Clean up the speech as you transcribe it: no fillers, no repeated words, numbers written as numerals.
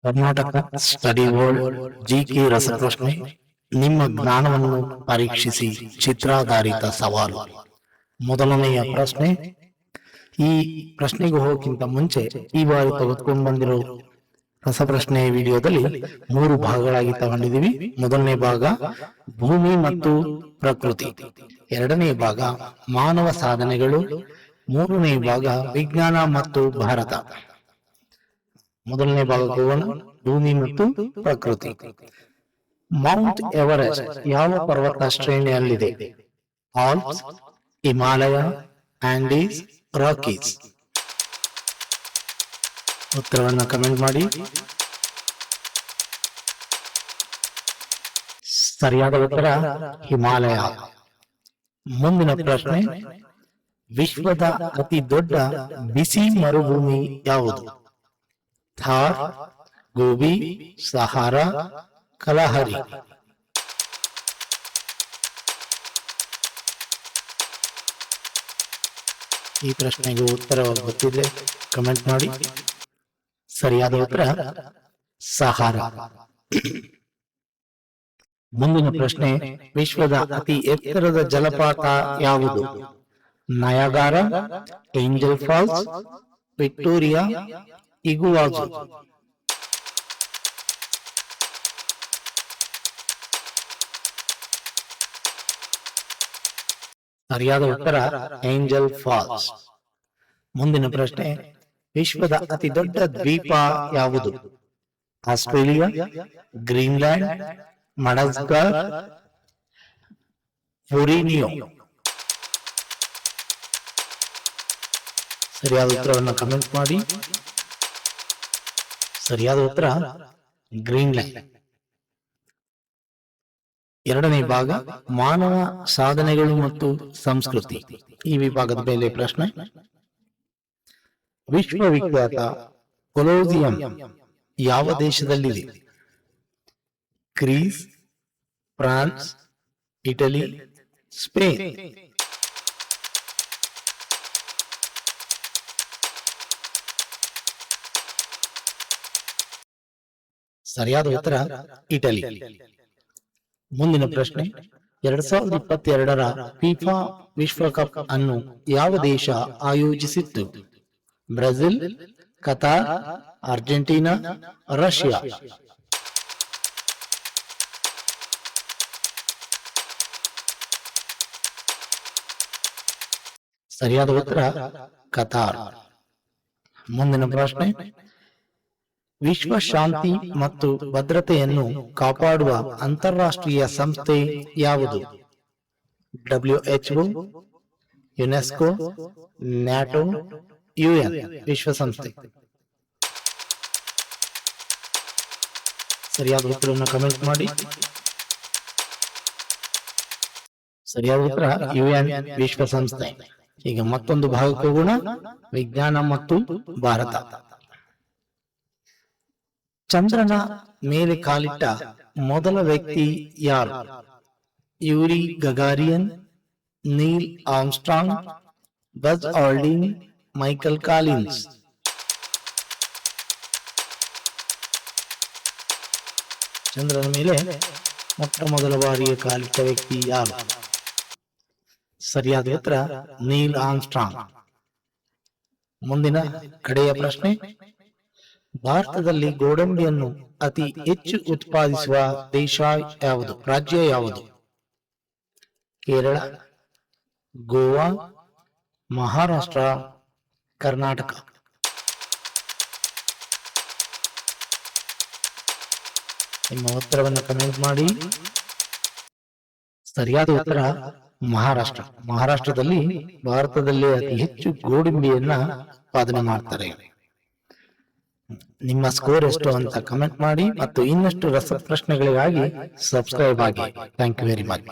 Karnataka study world GK ರಸಪ್ರಶ್ನೆ ನಿಮ್ಮ ಜ್ಞಾನವನ್ನು ಪರೀಕ್ಷಿಸಿ ಚಿತ್ರಾಧಾರಿತ ಸವಾಲು. ಮೊದಲನೆಯ ಪ್ರಶ್ನೆ. ಈ ಪ್ರಶ್ನೆಗೆ ಹೋಗೋಕ್ಕಿಂತ ಮುಂಚೆ ಈ ಬಾರಿ ತೆಗೆದುಕೊಂಡು ಬಂದಿರೋ ರಸಪ್ರಶ್ನೆ ವಿಡಿಯೋದಲ್ಲಿ 3 ಭಾಗಗಳಾಗಿ ತಗೊಂಡಿದ್ದೀವಿ. ಮೊದಲನೇ ಭಾಗ ಭೂಮಿ ಮತ್ತು ಪ್ರಕೃತಿ, ಎರಡನೇ ಭಾಗ ಮಾನವ ಸಾಧನೆಗಳು, ಮೂರನೇ ಭಾಗ ವಿಜ್ಞಾನ ಮತ್ತು ಭಾರತ. ಮೊದಲನೇ ಭಾಗಕ್ಕೆ ಹೋಗೋಣ. ಭೂಮಿ ಮತ್ತು ಪ್ರಕೃತಿ. ಮೌಂಟ್ ಎವರೆಸ್ಟ್ ಯಾವ ಪರ್ವತ ಶ್ರೇಣಿಯಲ್ಲಿದೆ? Alps, Himalaya, Andes, Rockies. ಉತ್ತರವನ್ನು ಕಮೆಂಟ್ ಮಾಡಿ. ಸರಿಯಾದ ಉತ್ತರ ಹಿಮಾಲಯ. ಮುಂದಿನ ಪ್ರಶ್ನೆ. ವಿಶ್ವದ ಅತಿ ದೊಡ್ಡ ಬಿಸಿ ಮರುಭೂಮಿ ಯಾವುದು? ಥಾರ್, ಗೋಬಿ, ಸಹಾರಾ, ಕಲಹರಿ. ಈ ಪ್ರಶ್ನೆಗೆ ಉತ್ತರ ಗೊತ್ತಿದೆ ಕಮೆಂಟ್ ಮಾಡಿ. ಸರಿಯಾದ ಉತ್ತರ ಸಹಾರಾ. ಮುಂದಿನ ಪ್ರಶ್ನೆ. ವಿಶ್ವದ ಅತಿ ಎತ್ತರದ ಜಲಪಾತ ಯಾವುದು? Niagara, angel falls, Victoria, ಇಗುವಾಜು. ಸರಿಯಾದ ಉತ್ತರ ಏಂಜಲ್ ಫಾಲ್ಸ್. ಮುಂದಿನ ಪ್ರಶ್ನೆ. ವಿಶ್ವದ ಅತಿ ದೊಡ್ಡ ದ್ವೀಪ ಯಾವುದು? Australia, Greenland, Madagascar, Borneo. ಸರಿಯಾದ ಉತ್ತರವನ್ನು ಕಮೆಂಟ್ ಮಾಡಿ. ಸರಿಯಾದ ಉತ್ತರ ಗ್ರೀನ್ಲ್ಯಾಂಡ್. ಎರಡನೇ ಭಾಗ ಮಾನವ ಸಾಧನೆಗಳು ಮತ್ತು ಸಂಸ್ಕೃತಿ. ಈ ವಿಭಾಗದ ಮೇಲೆ ಪ್ರಶ್ನೆ. ವಿಶ್ವವಿಖ್ಯಾತ ಕೊಲೋಸಿಯಂ ಯಾವ ದೇಶದಲ್ಲಿದೆ? Greece, France, Italy, Spain. ಸರಿಯಾದ ಉತ್ತರ ಇಟಲಿ. ಮುಂದಿನ ಪ್ರಶ್ನೆ. 2022ರ ಫಿಫಾ ವಿಶ್ವಕಪ್ ಅನ್ನು ಯಾವ ದೇಶ ಆಯೋಜಿಸಿತ್ತು? Brazil, Qatar, Argentina, Russia. ಸರಿಯಾದ ಉತ್ತರ ಕತಾರ್. ಮುಂದಿನ ಪ್ರಶ್ನೆ. ವಿಶ್ವ ಶಾಂತಿ ಮತ್ತು ಭದ್ರತೆಯನ್ನು ಕಾಪಾಡುವ ಅಂತಾರಾಷ್ಟ್ರೀಯ ಸಂಸ್ಥೆ ಯಾವುದು? WHO, UNESCO, NATO, UN. ವಿಶ್ವಸಂಸ್ಥೆ. ಸರಿಯಾದ ಉತ್ತರವನ್ನು ಕಮೆಂಟ್ ಮಾಡಿ. ಸರಿಯಾದ ಉತ್ತರ UN ವಿಶ್ವಸಂಸ್ಥೆ. ಈಗ ಮತ್ತೊಂದು ಭಾಗಕ್ಕೆ ಹೋಗೋಣ. ವಿಜ್ಞಾನ ಮತ್ತು ಭಾರತ. ಚಂದ್ರನ ಮೇಲೆ ಕಾಲಿಟ್ಟ ಮೊದಲ ವ್ಯಕ್ತಿ ಯಾರು? Yuri Gagarin, Neil Armstrong, Buzz Aldrin, Michael Collins. ಚಂದ್ರನ ಮೇಲೆ ಮೊಟ್ಟ ಮೊದಲ ಬಾರಿಗೆ ಕಾಲಿಟ್ಟ ವ್ಯಕ್ತಿ ಯಾರು? ಸರಿಯಾದ ಉತ್ತರ ನೀಲ್ ಆರ್ಮ್ಸ್ಟ್ರಾಂಗ್. ಮುಂದಿನ ಕಡೆಯ ಪ್ರಶ್ನೆ. ಭಾರತದಲ್ಲಿ ಗೋಡಂಬಿಯನ್ನು ಅತಿ ಹೆಚ್ಚು ಉತ್ಪಾದಿಸುವ ದೇಶ ಯಾವುದು? ರಾಜ್ಯ ಯಾವುದು? ಕೇರಳ, ಗೋವಾ, ಮಹಾರಾಷ್ಟ್ರ, ಕರ್ನಾಟಕ. ನಿಮ್ಮ ಉತ್ತರವನ್ನು ಕಮೆಂಟ್ ಮಾಡಿ. ಸರಿಯಾದ ಉತ್ತರ ಮಹಾರಾಷ್ಟ್ರ. ಮಹಾರಾಷ್ಟ್ರದಲ್ಲಿ ಭಾರತದಲ್ಲಿ ಅತಿ ಹೆಚ್ಚು ಗೋಡಂಬಿಯನ್ನ ಉತ್ಪಾದನೆ ಮಾಡ್ತಾರೆ. ನಿಮ್ಮ ಸ್ಕೋರ್ ಎಷ್ಟು ಅಂತ ಕಮೆಂಟ್ ಮಾಡಿ ಮತ್ತು ಇನ್ನಷ್ಟು ರಸಪ್ರಶ್ನೆಗಳಿಗಾಗಿ ಸಬ್ಸ್ಕ್ರೈಬ್ ಆಗಿ. Thank you very much.